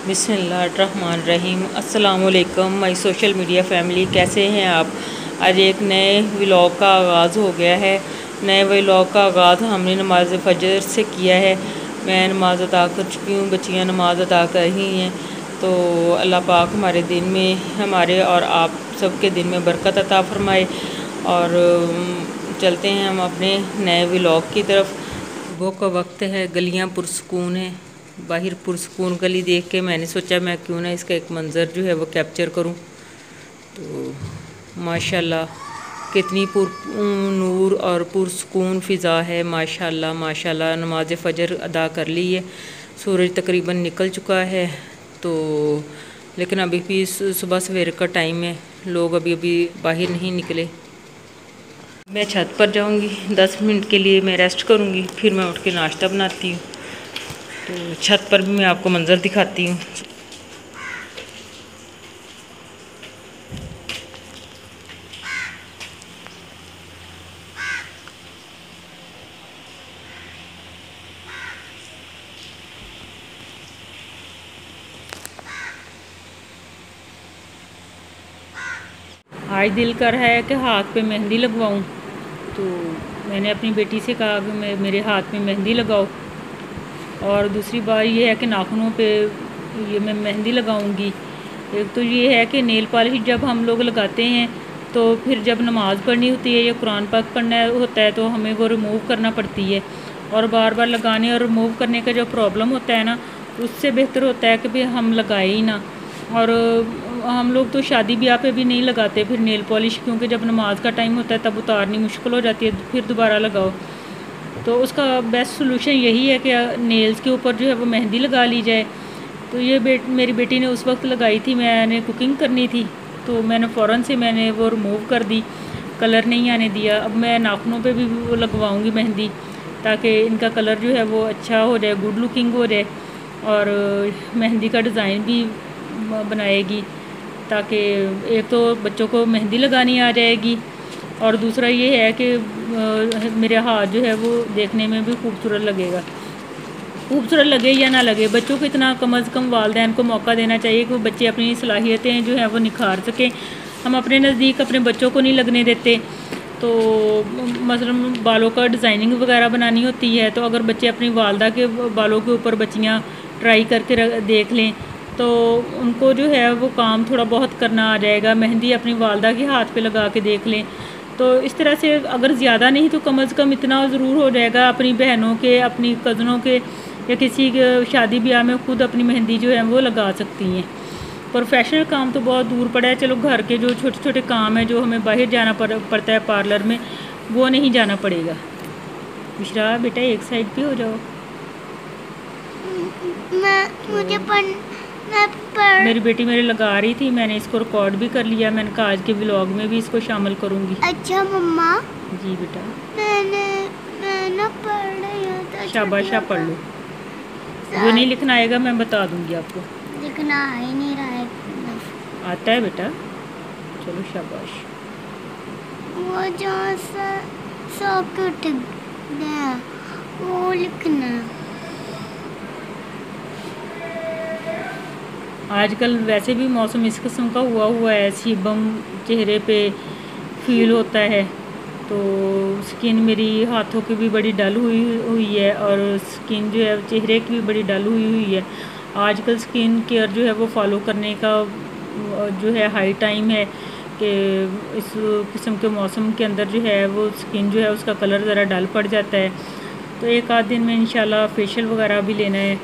बिस्मिल्लाहिर्रहमानिर्रहीम। अस्सलाम वालेकुम माय सोशल मीडिया फैमिली, कैसे हैं आप। आज एक नए व्लॉग का आगाज़ हो गया है। नए व्लॉग का आगाज़ हमने नमाज फजर से किया है। मैं नमाज़ अदा कर चुकी हूँ, बच्चियाँ नमाज़ अदा कर रही हैं। तो अल्लाह पाक हमारे दिन में, हमारे और आप सबके दिन में बरकत अता फ़रमाए। और चलते हैं हम अपने नए व्लॉग की तरफ। सुबह का वक्त है, गलियाँ पुरसकून हैं। बाहर पुरसकून गली देख के मैंने सोचा मैं क्यों ना इसका एक मंज़र जो है वो कैप्चर करूं। तो माशाल्लाह कितनी नूर और पुरसकून फ़िज़ा है। माशाल्लाह माशाल्लाह। नमाज फ़जर अदा कर ली है, सूरज तकरीबन निकल चुका है। तो लेकिन अभी भी सुबह सवेरे का टाइम है, लोग अभी अभी बाहर नहीं निकले। मैं छत पर जाऊंगी, 10 मिनट के लिए मैं रेस्ट करूंगी, फिर मैं उठ के नाश्ता बनाती हूँ। तो छत पर भी मैं आपको मंज़र दिखाती हूँ। आज दिल कर रहा है कि हाथ पे मेहंदी लगवाऊँ। तो मैंने अपनी बेटी से कहा कि मेरे हाथ में मेहंदी लगाओ। और दूसरी बात ये है कि नाखूनों पे ये मैं मेहंदी लगाऊंगी। एक तो ये है कि नेल पॉलिश जब हम लोग लगाते हैं तो फिर जब नमाज़ पढ़नी होती है या कुरान पाक पढ़ना होता है तो हमें वो रिमूव करना पड़ती है। और बार बार लगाने और रिमूव करने का जो प्रॉब्लम होता है ना, उससे बेहतर होता है कि भाई हम लगाए ही ना। और हम लोग तो शादी ब्याह पे भी नहीं लगाते फिर नेल पॉलिश, क्योंकि जब नमाज का टाइम होता है तब उतारनी मुश्किल हो जाती है, फिर दोबारा लगाओ। तो उसका बेस्ट सोल्यूशन यही है कि नेल्स के ऊपर जो है वो मेहंदी लगा ली जाए। तो ये मेरी बेटी ने उस वक्त लगाई थी, मैंने कुकिंग करनी थी, तो मैंने फ़ौरन से मैंने वो रिमूव कर दी, कलर नहीं आने दिया। अब मैं नाखूनों पे भी वो लगवाऊंगी मेहंदी, ताकि इनका कलर जो है वो अच्छा हो जाए, गुड लुकिंग हो जाए। और मेहंदी का डिज़ाइन भी बनाएगी, ताकि एक तो बच्चों को मेहंदी लगानी आ जाएगी और दूसरा ये है कि मेरे हाथ जो है वो देखने में भी खूबसूरत लगेगा। खूबसूरत लगे या ना लगे, बच्चों को इतना कम अज़ कम वालिदैन को मौका देना चाहिए कि वो बच्चे अपनी सलाहियतें जो हैं वो निखार सकें। हम अपने नज़दीक अपने बच्चों को नहीं लगने देते। तो मसलन बालों का डिज़ाइनिंग वगैरह बनानी होती है, तो अगर बच्चे अपनी वालदा के बालों के ऊपर बच्चियाँ ट्राई करके देख लें तो उनको जो है वो काम थोड़ा बहुत करना आ जाएगा। मेहंदी अपनी वालदा के हाथ पे लगा के देख लें, तो इस तरह से अगर ज़्यादा नहीं तो कम अज़ कम इतना ज़रूर हो जाएगा, अपनी बहनों के, अपनी कज़नों के या किसी के शादी ब्याह में खुद अपनी मेहंदी जो है वो लगा सकती हैं। प्रोफेशनल काम तो बहुत दूर पड़ा है, चलो घर के जो छोटे छोटे काम है जो हमें बाहर जाना पड़ता है पार्लर में, वो नहीं जाना पड़ेगा। बिशरा बेटा एक साइड पे हो जाओ। मुझे मेरी बेटी मेरे लगा रही थी, मैंने इसको रिकॉर्ड भी कर लिया। मैंने कहा आज के व्लॉग में भी इसको शामिल करूँगी। अच्छा मम्मा। जी बेटा। मैं पढ़ रही हूँ। शाबाश पढ़ लो, जो नहीं लिखना आएगा मैं बता दूंगी आपको। लिखना ही नहीं रहा है। आता है बेटा, चलो शाबाश। वो जो सॉकेट है वो लिखना। आजकल वैसे भी मौसम इस किस्म का हुआ है, सीबम चेहरे पे फील होता है। तो स्किन मेरी हाथों की भी बड़ी डल हुई है और स्किन जो है चेहरे की भी बड़ी डल हुई है। आजकल स्किन केयर जो है वो फॉलो करने का जो है हाई टाइम है कि इस किस्म के मौसम के अंदर जो है वो स्किन जो है उसका कलर ज़रा डल पड़ जाता है। तो एक आध दिन में इंशाल्लाह फेशियल वगैरह भी लेना है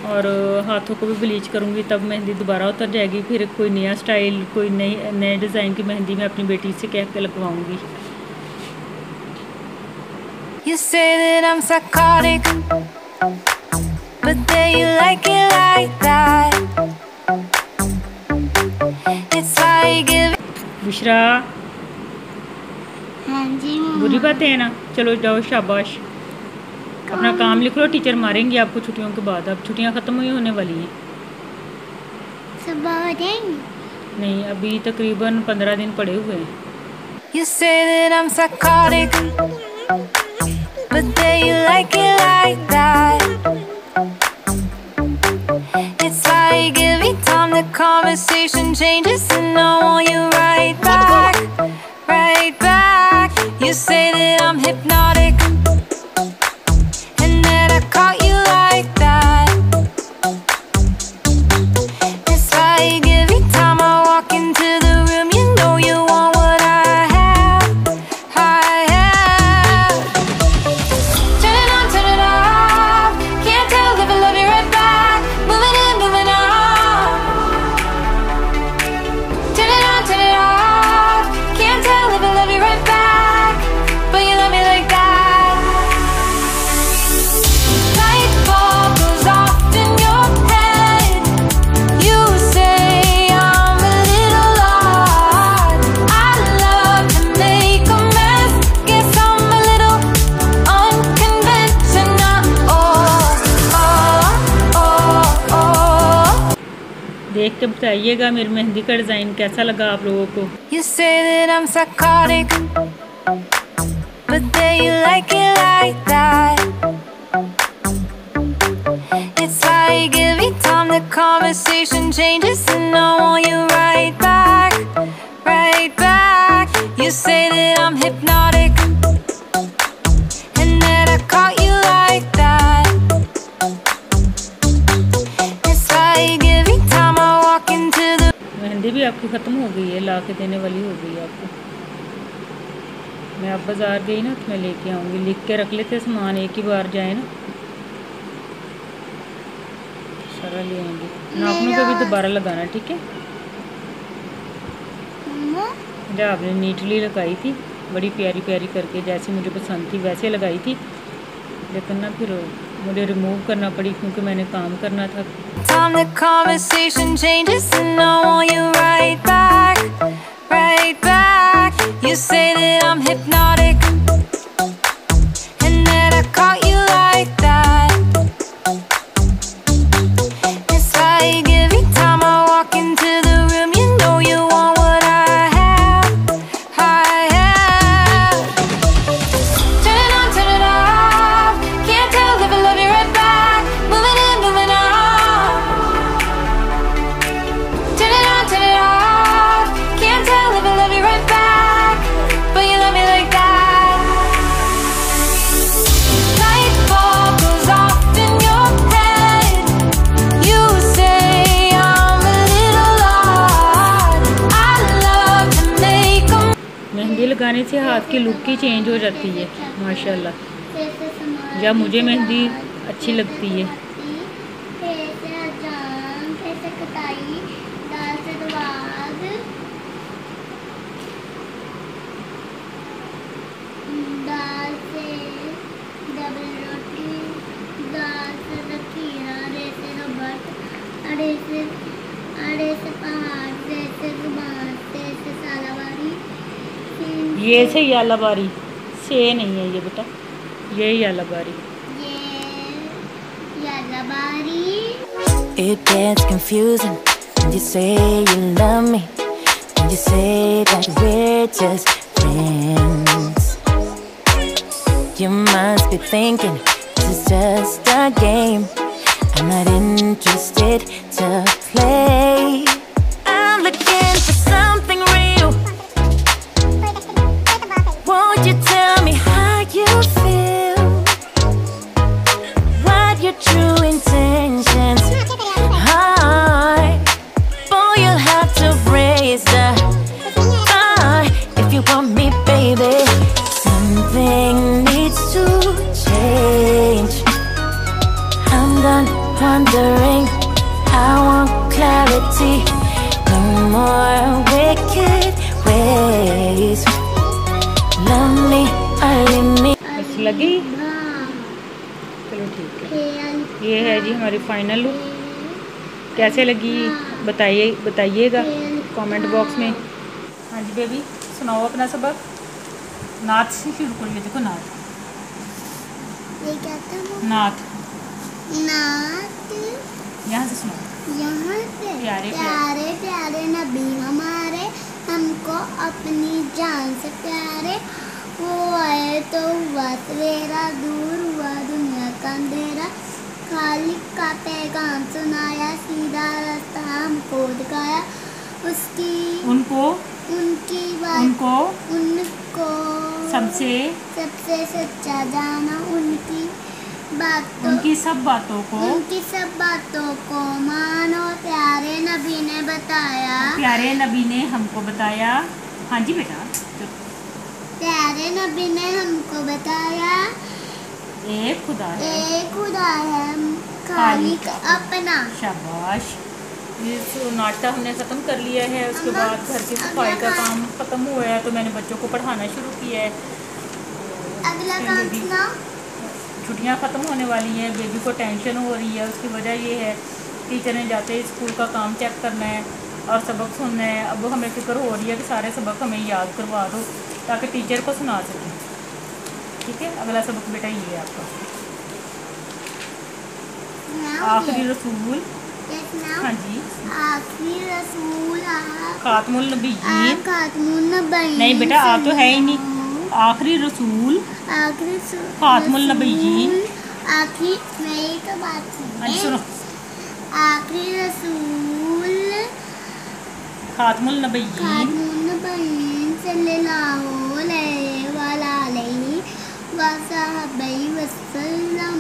और हाथों को भी ब्लीच करूँगी, तब मेहंदी दोबारा उतर जाएगी। फिर कोई नया स्टाइल, कोई नए डिज़ाइन की मेहंदी मैं अपनी बेटी से कह के लगवाऊँगी। You say that I'm psychotic, but then you like it like that. It's like बिशरा हाँ जी बुरी बातें है ना, चलो जाओ शाबाश, अपना काम लिख लो, टीचर मारेंगे आपको छुट्टियों के बाद। अब छुट्टियां ख़त्म हुई होने वाली हैं। सुबह नहीं, अभी तकरीबन 15 दिन पड़े हुए हैं। You say that I'm psychotic, but then you like it like that. It's like the conversation changes, and I want you right back, right back. You say that I'm hypnotic, and that I caught you like that. It's like every time I walk into the room, you know you want what I have, I have. Turn it on, turn it off. Can't tell if I love you right back. Moving in, moving on. Turn it on, turn it off. Can't tell if I love you right back, but you love me like that. Light bulb goes off in your head. You say I'm a little odd. I love to make a mess. Guess I'm a little unconventional. देख के बताइएगा मेरी मेहंदी का design कैसा लगा आप लोगों को। You say that I'm psychotic, but then you like it like that. It's like every time the conversation changes, and I want you right back, right back. You say that I'm hypnotic, and that I caught you like that. It's like every time I walk into the mehndi भी आपकी ख़त्म हो गई है, ला के देने वाली हो गई है आपको। मैं अब बाज़ार गई ना तो मैं लेके आऊँगी। लिख के रख लेते सामान, एक ही बार जाए ना सारा ले आएंगे। नाखूनों पे भी दोबारा लगाना, ठीक है। मम्मा जो आपने नीटली लगाई थी बड़ी प्यारी प्यारी करके, जैसे मुझे पसंद थी वैसे लगाई थी, लेकिन ना फिर मुझे रिमूव करना पड़ी क्योंकि मैंने काम करना था। time the conversation changes, and I want you right back, right back. You say that I'm hypnotic, and that I caught you like that. It's like every time I walk into the room, you know you want what I have, I have. Turn it on, turn it off. Can't tell if I love you right back. Moving in, moving on. Turn it on, turn it off. Can't tell if I love you right back, but you love me like that. Light bulb goes off in your head. You say I'm a little odd. I love to make a mehndi लगाने से हाथ की look ही change हो जाती है माशाल्लाह। या मुझे मेहंदी अच्छी लगती है। कैसे अजान, कैसे कटाई, दाल से दवाद, दाल से डबल रोटी, दाल से खीरा, अड़े से रबट, अड़े से पहाड़, से जुबान, से सालावारी, ये से यालाबारी से नहीं है ये बेटा, ये यालाबारी। ये यालाबारी। It gets confusing when you say you love me, when you say that we're just friends. You must be thinking this is just a game. I'm not interested to play. I'm looking for something real. Won't you tell me how you feel? What your true intentions are? Boy, you'll have to raise the bar if you want me, baby. Something needs to change. I'm done wondering. I want clarity. No more wicked ways. Love me or leave me. बस लगी, चलो ठीक है। ये है जी हमारी final look. कैसे लगी बताइएगा कमेंट बॉक्स में। हाँ जी बेबी, सुनाओ अपना सबक। नात से शुरू करिए। देखो नात, ये क्या था? नात नात। यहाँ से सुनाओ। यहाँ से प्यारे प्यारे प्यारे नबी हमारे, हमको अपनी जान से प्यारे, वो आए तो हुआ सवेरा, दूर हुआ दुनिया का अंधेरा, खालिक का पैगाम सुनाया, सीधा रास्ता हमको दिखाया, उसकी उनको उनको सबसे सच्चा जाना, उनकी सब बातों को मानो। प्यारे नबी ने हमको बताया। हाँ जी बेटा। प्यारे नबी ने हमको बताया, एक खुदा है खालिक अपना। शाबाश। ये नाश्ता हमने ख़त्म कर लिया है। उसके बाद घर की सफाई का काम ख़त्म हुआ है, तो मैंने बच्चों को पढ़ाना शुरू किया है। अगला काम सुनाओ। छुट्टियां ख़त्म होने वाली हैं, बेबी को टेंशन हो रही है। उसकी वजह ये है टीचर ने जाते ही स्कूल का काम चेक करना है और सबक सुनना है। अब हमें फिक्र हो रही है कि सारे सबक हमें याद करवा दो ताकि टीचर को सुना सकें। ठीक है, अगला सबक बेटा ये है आपका, आखिरी रसूल। हाँ जी, आखिरी रसूल खातमुल नबीयीन। नहीं बेटा, आप तो है ही नहीं। आखिरी रसूल खातमुल नबीयीन। मेरी तो बात सुनो। आखिरी रसूल खातमुल नबीयीन सल्लल्लाहु अलैहि वसल्लम।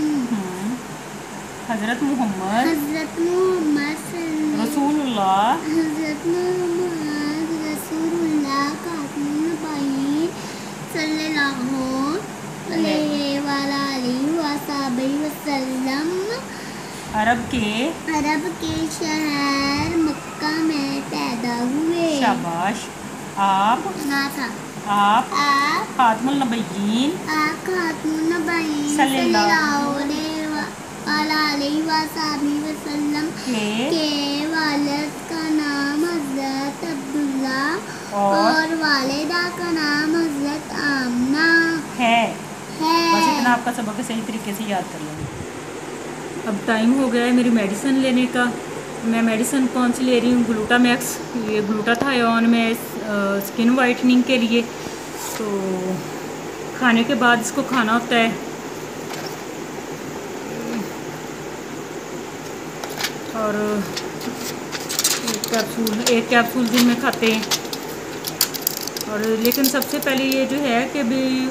हज़रत मोहम्मद रसूलुल्लाह सल्लल्लाहु अलैहि वसल्लम अरब के शहर मक्का में पैदा हुए। शाबाश। आप खातमुल नबीयीन सल्लल्लाहु अलैहि वसल्लम के वालिद का नाम हज़रत अब्दुल्ला और वालिदा का नाम हज़रत आमना है। बस इतना आपका सबक सही तरीके से याद कर लेंगे। अब टाइम हो गया है मेरी मेडिसिन लेने का। मैं मेडिसिन कौन सी ले रही हूँ? ग्लूटामैक्स। ये ग्लूटाथायोन में स्किन वाइटनिंग के लिए। तो खाने के बाद इसको खाना होता है और एक कैप्सूल दिन में खाते हैं। और लेकिन सबसे पहले ये जो है कि भी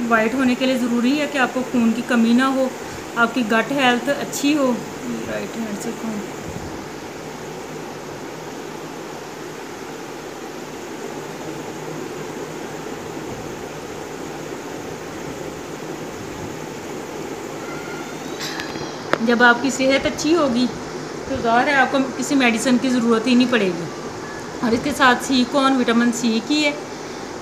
वाइट होने के लिए ज़रूरी है कि आपको खून की कमी ना हो, आपकी गट हेल्थ अच्छी हो। राइट हैंड से खून। जब आपकी सेहत अच्छी होगी तो ज़ाहिर है आपको किसी मेडिसिन की ज़रूरत ही नहीं पड़ेगी। और इसके साथ विटामिन सी की है,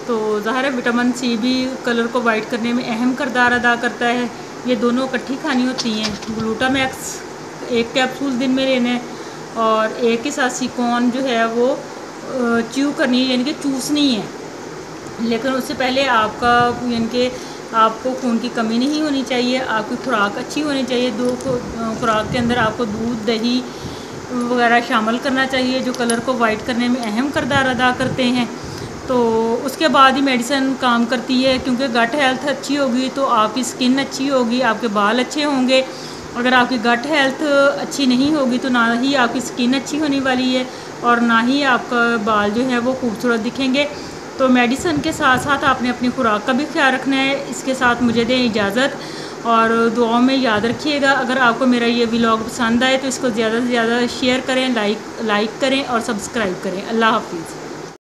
तो ज़ाहिर है विटामिन सी भी कलर को वाइट करने में अहम किरदार अदा करता है। ये दोनों इकट्ठी खानी होती हैं। ग्लूटामैक्स एक कैप्सूल दिन में लेना है और एक के साथ सिकॉन जो है वो च्यू करनी है, यानी कि चूसनी है। लेकिन उससे पहले आपका यानी कि आपको खून की कमी नहीं होनी चाहिए, आपकी खुराक अच्छी होनी चाहिए। खुराक के अंदर आपको दूध, दही वगैरह शामिल करना चाहिए जो कलर को वाइट करने में अहम किरदार अदा करते हैं। तो उसके बाद ही मेडिसिन काम करती है, क्योंकि गट हेल्थ अच्छी होगी तो आपकी स्किन अच्छी होगी, आपके बाल अच्छे होंगे। अगर आपकी गट हेल्थ अच्छी नहीं होगी तो ना ही आपकी स्किन अच्छी होने वाली है और ना ही आपका बाल जो है वो खूबसूरत दिखेंगे। तो मेडिसिन के साथ साथ आपने अपनी खुराक का भी ख्याल रखना है। इसके साथ मुझे दें इजाज़त और दुआओं में याद रखिएगा। अगर आपको मेरा ये व्लॉग पसंद आए तो इसको ज़्यादा से ज़्यादा शेयर करें, लाइक करें और सब्सक्राइब करें। अल्लाह हाफिज़।